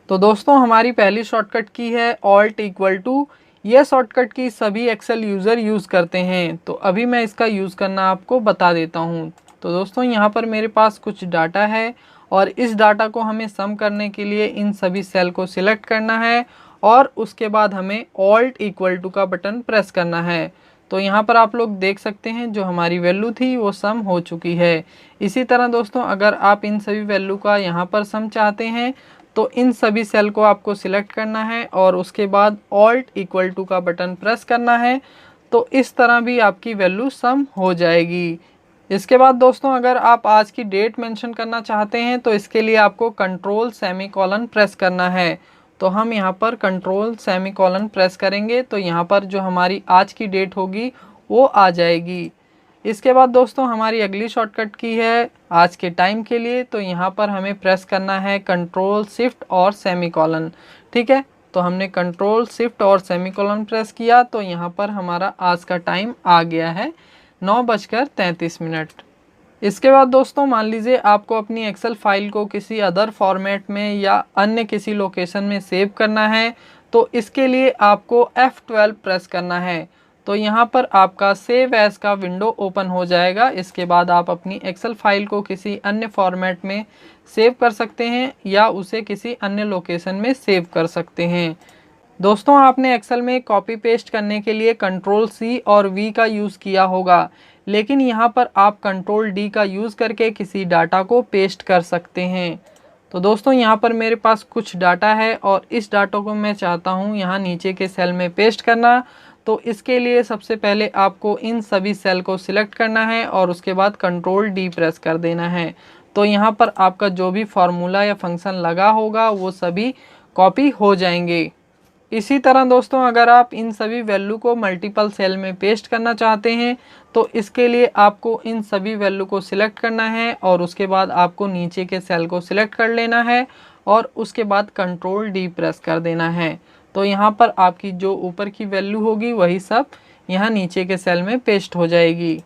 तो दोस्तों हमारी पहली शॉर्टकट की है ऑल्ट इक्वल टू। यह शॉर्टकट की सभी एक्सेल यूज़र यूज़ करते हैं, तो अभी मैं इसका यूज़ करना आपको बता देता हूँ। तो दोस्तों यहाँ पर मेरे पास कुछ डाटा है और इस डाटा को हमें सम करने के लिए इन सभी सेल को सिलेक्ट करना है और उसके बाद हमें ऑल्ट इक्वल टू का बटन प्रेस करना है। तो यहाँ पर आप लोग देख सकते हैं जो हमारी वैल्यू थी वो सम हो चुकी है। इसी तरह दोस्तों अगर आप इन सभी वैल्यू का यहाँ पर सम चाहते हैं तो इन सभी सेल को आपको सिलेक्ट करना है और उसके बाद ऑल्ट इक्वल टू का बटन प्रेस करना है। तो इस तरह भी आपकी वैल्यू सम हो जाएगी। इसके बाद दोस्तों अगर आप आज की डेट मेंशन करना चाहते हैं तो इसके लिए आपको कंट्रोल सेमीकोलन प्रेस करना है। तो हम यहाँ पर कंट्रोल सेमीकोलन प्रेस करेंगे तो यहाँ पर जो हमारी आज की डेट होगी वो आ जाएगी। इसके बाद दोस्तों हमारी अगली शॉर्टकट की है आज के टाइम के लिए, तो यहाँ पर हमें प्रेस करना है कंट्रोल शिफ्ट और सेमीकोलन। ठीक है, तो हमने कंट्रोल शिफ्ट और सेमीकोलन प्रेस किया तो यहाँ पर हमारा आज का टाइम आ गया है 9:33। इसके बाद दोस्तों मान लीजिए आपको अपनी एक्सेल फाइल को किसी अदर फॉर्मेट में या अन्य किसी लोकेशन में सेव करना है, तो इसके लिए आपको F12 प्रेस करना है। तो यहाँ पर आपका सेव एज का विंडो ओपन हो जाएगा। इसके बाद आप अपनी एक्सेल फाइल को किसी अन्य फॉर्मेट में सेव कर सकते हैं या उसे किसी अन्य लोकेशन में सेव कर सकते हैं। दोस्तों आपने एक्सेल में कॉपी पेस्ट करने के लिए कंट्रोल C और V का यूज़ किया होगा, लेकिन यहाँ पर आप कंट्रोल D का यूज़ करके किसी डाटा को पेस्ट कर सकते हैं। तो दोस्तों यहाँ पर मेरे पास कुछ डाटा है और इस डाटा को मैं चाहता हूँ यहाँ नीचे के सेल में पेस्ट करना। तो इसके लिए सबसे पहले आपको इन सभी सेल को सिलेक्ट करना है और उसके बाद कंट्रोल D प्रेस कर देना है। तो यहाँ पर आपका जो भी फार्मूला या फंक्शन लगा होगा वो सभी कॉपी हो जाएंगे। इसी तरह दोस्तों अगर आप इन सभी वैल्यू को मल्टीपल सेल में पेस्ट करना चाहते हैं तो इसके लिए आपको इन सभी वैल्यू को सिलेक्ट करना है और उसके बाद आपको नीचे के सेल को सिलेक्ट कर लेना है और उसके बाद कंट्रोल D प्रेस कर देना है। तो यहाँ पर आपकी जो ऊपर की वैल्यू होगी वही सब यहाँ नीचे के सेल में पेस्ट हो जाएगी।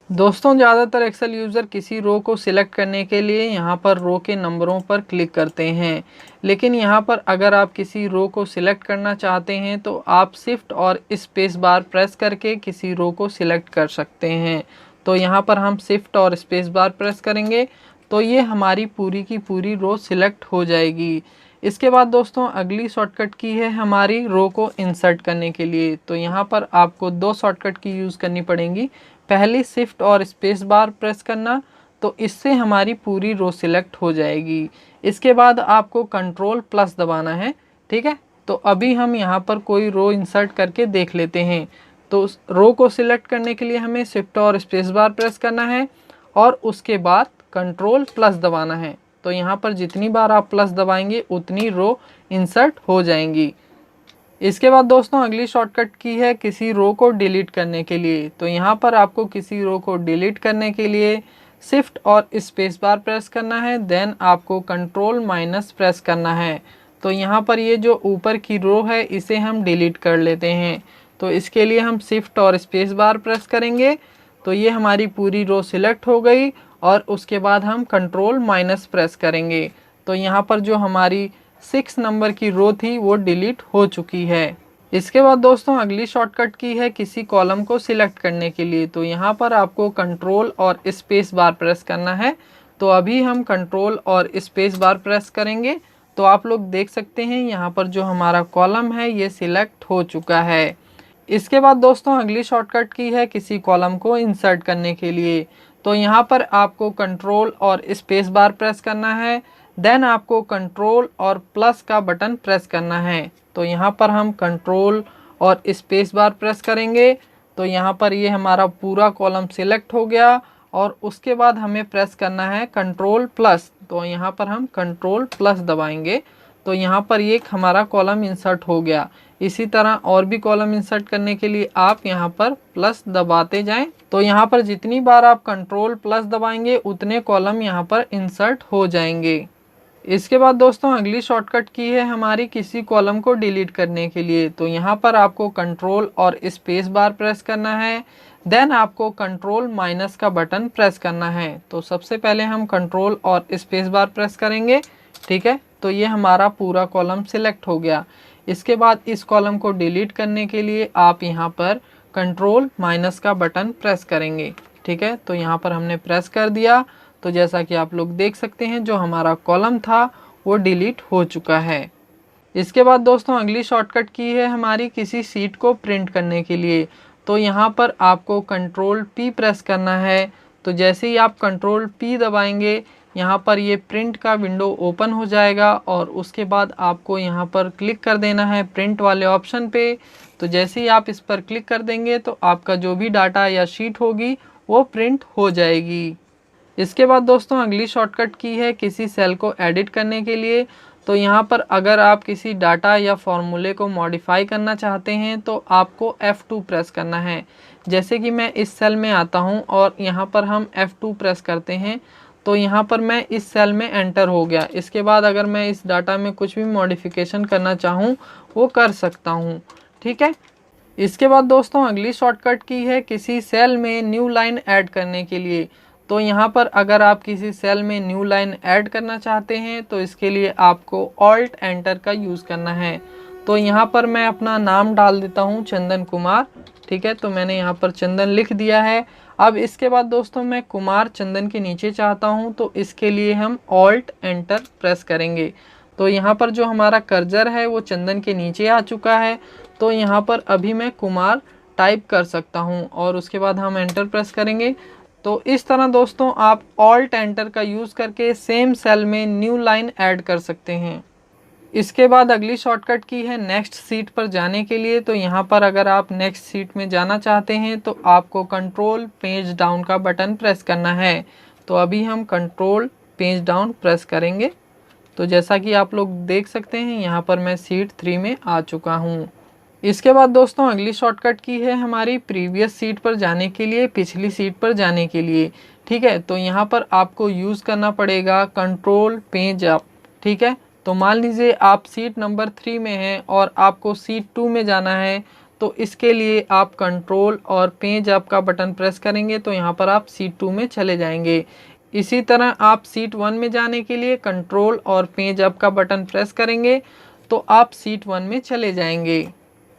दोस्तों ज़्यादातर एक्सेल यूज़र किसी रो को सिलेक्ट करने के लिए यहाँ पर रो के नंबरों पर क्लिक करते हैं, लेकिन यहाँ पर अगर आप किसी रो को सिलेक्ट करना चाहते हैं तो आप शिफ्ट और स्पेस बार प्रेस करके किसी रो को सिलेक्ट कर सकते हैं। तो यहाँ पर हम शिफ्ट और स्पेस बार प्रेस करेंगे तो ये हमारी पूरी की पूरी रो सिलेक्ट हो जाएगी। इसके बाद दोस्तों अगली शॉर्टकट की है हमारी रो को इंसर्ट करने के लिए। तो यहाँ पर आपको दो शॉर्टकट की यूज़ करनी पड़ेंगी। पहली शिफ्ट और स्पेस बार प्रेस करना, तो इससे हमारी पूरी रो सिलेक्ट हो जाएगी। इसके बाद आपको कंट्रोल प्लस दबाना है। ठीक है, तो अभी हम यहाँ पर कोई रो इंसर्ट करके देख लेते हैं। तो उस रो को सिलेक्ट करने के लिए हमें शिफ्ट और स्पेस बार प्रेस करना है और उसके बाद कंट्रोल प्लस दबाना है। तो यहाँ पर जितनी बार आप प्लस दबाएंगे उतनी रो इंसर्ट हो जाएंगी। इसके बाद दोस्तों अगली शॉर्टकट की है किसी रो को डिलीट करने के लिए। तो यहाँ पर आपको किसी रो को डिलीट करने के लिए शिफ्ट और स्पेस बार प्रेस करना है, देन आपको कंट्रोल माइनस प्रेस करना है। तो यहाँ पर ये जो ऊपर की रो है इसे हम डिलीट कर लेते हैं। तो इसके लिए हम शिफ्ट और स्पेस बार प्रेस करेंगे तो ये हमारी पूरी रो सिलेक्ट हो गई और उसके बाद हम कंट्रोल माइनस प्रेस करेंगे तो यहाँ पर जो हमारी 6 नंबर की रो थी वो डिलीट हो चुकी है। इसके बाद दोस्तों अगली शॉर्टकट की है किसी कॉलम को सिलेक्ट करने के लिए। तो यहाँ पर आपको कंट्रोल और स्पेस बार प्रेस करना है। तो अभी हम कंट्रोल और स्पेस बार प्रेस करेंगे तो आप लोग देख सकते हैं यहाँ पर जो हमारा कॉलम है ये सिलेक्ट हो चुका है। इसके बाद दोस्तों अगली शॉर्टकट की है किसी कॉलम को इंसर्ट करने के लिए। तो यहाँ पर आपको कंट्रोल और स्पेस बार प्रेस करना है, देन आपको कंट्रोल और प्लस का बटन प्रेस करना है। तो यहाँ पर हम कंट्रोल और स्पेस बार प्रेस करेंगे तो यहाँ पर ये हमारा पूरा कॉलम सिलेक्ट हो गया और उसके बाद हमें प्रेस करना है कंट्रोल प्लस। तो यहाँ पर हम कंट्रोल प्लस दबाएंगे तो यहाँ पर ये हमारा कॉलम इंसर्ट हो गया। इसी तरह और भी कॉलम इंसर्ट करने के लिए आप यहाँ पर प्लस दबाते जाएं। तो यहाँ पर जितनी बार आप कंट्रोल प्लस दबाएंगे उतने कॉलम यहाँ पर इंसर्ट हो जाएंगे। इसके बाद दोस्तों अगली शॉर्टकट की है हमारी किसी कॉलम को डिलीट करने के लिए। तो यहाँ पर आपको कंट्रोल और स्पेस बार प्रेस करना है, देन आपको कंट्रोल माइनस का बटन प्रेस करना है। तो सबसे पहले हम कंट्रोल और स्पेस बार प्रेस करेंगे ठीक है, तो ये हमारा पूरा कॉलम सिलेक्ट हो गया। इसके बाद इस कॉलम को डिलीट करने के लिए आप यहाँ पर कंट्रोल माइनस का बटन प्रेस करेंगे। ठीक है, तो यहाँ पर हमने प्रेस कर दिया, तो जैसा कि आप लोग देख सकते हैं जो हमारा कॉलम था वो डिलीट हो चुका है। इसके बाद दोस्तों अगली शॉर्टकट की है हमारी किसी सीट को प्रिंट करने के लिए। तो यहाँ पर आपको कंट्रोल P प्रेस करना है। तो जैसे ही आप कंट्रोल P दबाएंगे, यहाँ पर ये प्रिंट का विंडो ओपन हो जाएगा और उसके बाद आपको यहाँ पर क्लिक कर देना है प्रिंट वाले ऑप्शन पे। तो जैसे ही आप इस पर क्लिक कर देंगे तो आपका जो भी डाटा या शीट होगी वो प्रिंट हो जाएगी। इसके बाद दोस्तों अगली शॉर्टकट की है किसी सेल को एडिट करने के लिए। तो यहाँ पर अगर आप किसी डाटा या फॉर्मूले को मॉडिफाई करना चाहते हैं तो आपको F2 प्रेस करना है। जैसे कि मैं इस सेल में आता हूँ और यहाँ पर हम F2 प्रेस करते हैं, तो यहाँ पर मैं इस सेल में एंटर हो गया। इसके बाद अगर मैं इस डाटा में कुछ भी मॉडिफिकेशन करना चाहूँ वो कर सकता हूँ। ठीक है, इसके बाद दोस्तों अगली शॉर्टकट की है किसी सेल में न्यू लाइन ऐड करने के लिए। तो यहाँ पर अगर आप किसी सेल में न्यू लाइन ऐड करना चाहते हैं तो इसके लिए आपको ऑल्ट एंटर का यूज़ करना है। तो यहाँ पर मैं अपना नाम डाल देता हूँ चंदन कुमार। ठीक है, तो मैंने यहाँ पर चंदन लिख दिया है। अब इसके बाद दोस्तों मैं कुमार चंदन के नीचे चाहता हूँ, तो इसके लिए हम ऑल्ट एंटर प्रेस करेंगे। तो यहाँ पर जो हमारा कर्सर है वो चंदन के नीचे आ चुका है। तो यहाँ पर अभी मैं कुमार टाइप कर सकता हूँ और उसके बाद हम एंटर प्रेस करेंगे। तो इस तरह दोस्तों आप ऑल्ट एंटर का यूज़ करके सेम सेल में न्यू लाइन ऐड कर सकते हैं। इसके बाद अगली शॉर्टकट की है नेक्स्ट सीट पर जाने के लिए। तो यहाँ पर अगर आप नेक्स्ट सीट में जाना चाहते हैं तो आपको कंट्रोल पेज डाउन का बटन प्रेस करना है। तो अभी हम कंट्रोल पेज डाउन प्रेस करेंगे। तो जैसा कि आप लोग देख सकते हैं यहाँ पर मैं सीट 3 में आ चुका हूँ। इसके बाद दोस्तों अगली शॉर्टकट की है हमारी प्रीवियस सीट पर जाने के लिए, पिछली सीट पर जाने के लिए। ठीक है, तो यहाँ पर आपको यूज़ करना पड़ेगा कंट्रोल पेज अप। ठीक है, तो मान लीजिए आप सीट नंबर 3 में हैं और आपको सीट 2 में जाना है, तो इसके लिए आप कंट्रोल और पेज अप का बटन प्रेस करेंगे तो यहाँ पर आप सीट 2 में चले जाएंगे। इसी तरह आप सीट 1 में जाने के लिए कंट्रोल और पेज अप का बटन प्रेस करेंगे तो आप सीट 1 में चले जाएंगे।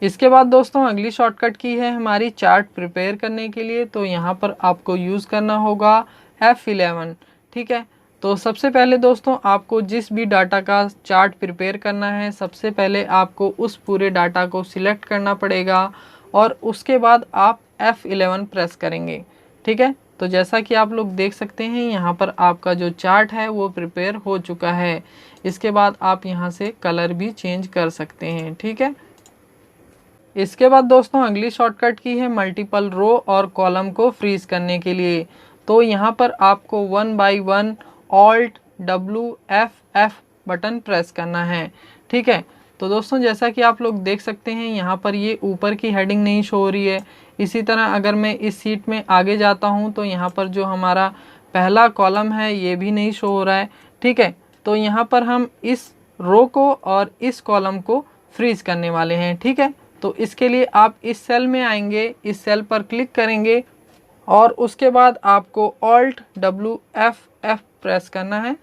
इसके बाद दोस्तों अगली शॉर्टकट की है हमारी चार्ट प्रिपेयर करने के लिए। तो यहाँ पर आपको यूज़ करना होगा F11। ठीक है, तो सबसे पहले दोस्तों आपको जिस भी डाटा का चार्ट प्रिपेयर करना है, सबसे पहले आपको उस पूरे डाटा को सिलेक्ट करना पड़ेगा और उसके बाद आप F11 प्रेस करेंगे। ठीक है, तो जैसा कि आप लोग देख सकते हैं यहाँ पर आपका जो चार्ट है वो प्रिपेयर हो चुका है। इसके बाद आप यहाँ से कलर भी चेंज कर सकते हैं। ठीक है, इसके बाद दोस्तों अगली शॉर्टकट की है मल्टीपल रो और कॉलम को फ्रीज करने के लिए। तो यहाँ पर आपको 1 by 1 alt WF button press करना है। ठीक है, तो दोस्तों जैसा कि आप लोग देख सकते हैं यहाँ पर ये ऊपर की हेडिंग नहीं शो हो रही है। इसी तरह अगर मैं इस सीट में आगे जाता हूँ तो यहाँ पर जो हमारा पहला कॉलम है ये भी नहीं शो हो रहा है। ठीक है, तो यहाँ पर हम इस रो को और इस कॉलम को फ्रीज करने वाले हैं। ठीक है, तो इसके लिए आप इस सेल में आएंगे, इस सेल पर क्लिक करेंगे और उसके बाद आपको ऑल्ट WF प्रेस करना है।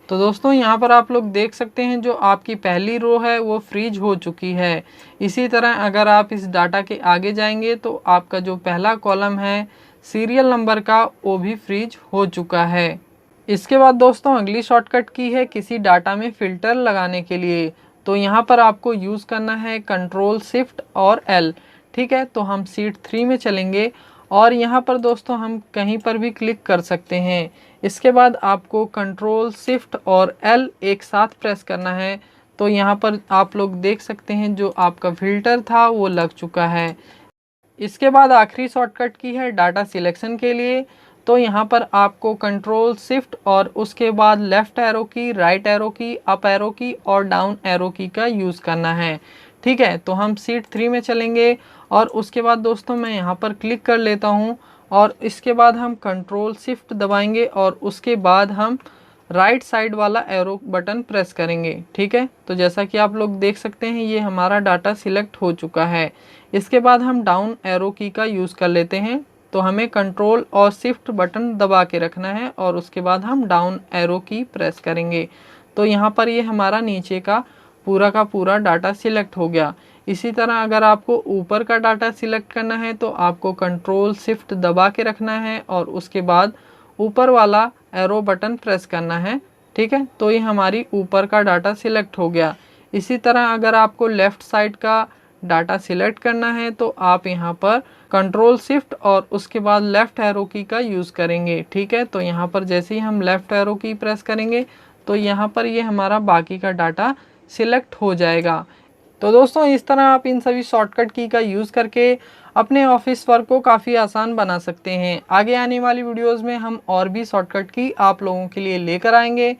तो दोस्तों यहाँ पर आप लोग देख सकते हैं जो आपकी पहली रो है वो फ्रीज हो चुकी है। इसी तरह अगर आप इस डाटा के आगे जाएंगे तो आपका जो पहला कॉलम है सीरियल नंबर का वो भी फ्रीज हो चुका है। इसके बाद दोस्तों अगली शॉर्टकट की है किसी डाटा में फ़िल्टर लगाने के लिए। तो यहाँ पर आपको यूज़ करना है कंट्रोल शिफ्ट और L। ठीक है, तो हम सीट 3 में चलेंगे और यहाँ पर दोस्तों हम कहीं पर भी क्लिक कर सकते हैं। इसके बाद आपको कंट्रोल शिफ्ट और L एक साथ प्रेस करना है। तो यहाँ पर आप लोग देख सकते हैं जो आपका फ़िल्टर था वो लग चुका है। इसके बाद आखिरी शॉर्टकट की है डाटा सिलेक्शन के लिए। तो यहाँ पर आपको कंट्रोल शिफ्ट और उसके बाद लेफ़्ट एरो की, राइट एरो की, अप एरो की और डाउन एरो की का यूज़ करना है। ठीक है, तो हम सीट 3 में चलेंगे और उसके बाद दोस्तों मैं यहाँ पर क्लिक कर लेता हूँ और इसके बाद हम कंट्रोल शिफ्ट दबाएंगे और उसके बाद हम राइट साइड वाला एरो बटन प्रेस करेंगे। ठीक है, तो जैसा कि आप लोग देख सकते हैं ये हमारा डाटा सिलेक्ट हो चुका है। इसके बाद हम डाउन एरो की का यूज़ कर लेते हैं। तो हमें कंट्रोल और शिफ्ट बटन दबा के रखना है और उसके बाद हम डाउन एरो की प्रेस करेंगे। तो यहाँ पर ये हमारा नीचे का पूरा डाटा सिलेक्ट हो गया। इसी तरह अगर आपको ऊपर का डाटा सिलेक्ट करना है तो आपको कंट्रोल शिफ्ट दबा के रखना है और उसके बाद ऊपर वाला एरो बटन प्रेस करना है। ठीक है, तो ये हमारी ऊपर का डाटा सिलेक्ट हो गया। इसी तरह अगर आपको लेफ़्ट साइड का डाटा सिलेक्ट करना है तो आप यहाँ पर कंट्रोल शिफ्ट और उसके बाद लेफ़्ट एरो की का यूज़ करेंगे। ठीक है, तो यहाँ पर जैसे ही हम लेफ़्ट एरो की प्रेस करेंगे तो यहाँ पर ये हमारा बाकी का डाटा सिलेक्ट हो जाएगा। तो दोस्तों इस तरह आप इन सभी शॉर्टकट की का यूज़ करके अपने ऑफिस वर्क को काफ़ी आसान बना सकते हैं। आगे आने वाली वीडियोस में हम और भी शॉर्टकट की आप लोगों के लिए लेकर आएंगे।